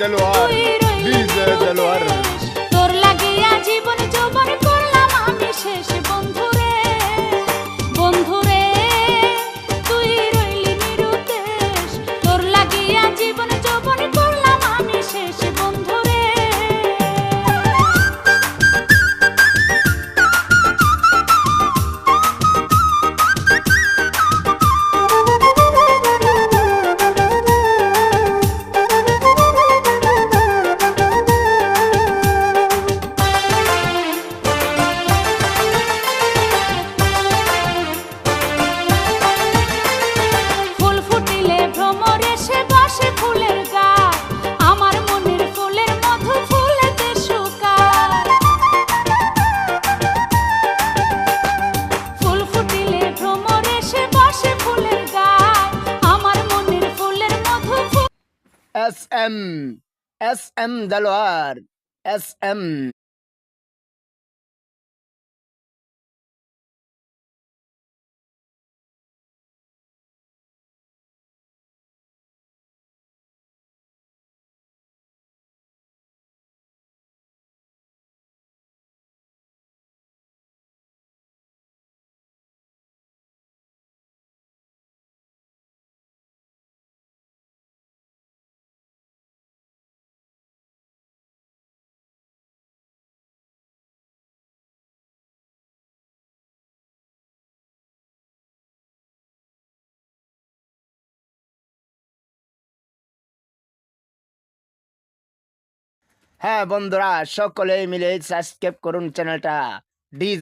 Delwar, DJ Delwar. তোর লাগিয়া জীবন যৌবন করলাম আমি শেষ বন্ধুরে, বন্ধুরে তুই রইলি নিরুদ্দেশ। তোর লাগিয়া জীবন যৌবন করলাম আমি শেষ বন্ধুরে। SM, SM Delwar, SM। হ্যাঁ বন্ধুরা, সকলেই মিলে সাবস্ক্রাইব করুন চ্যানেলটা।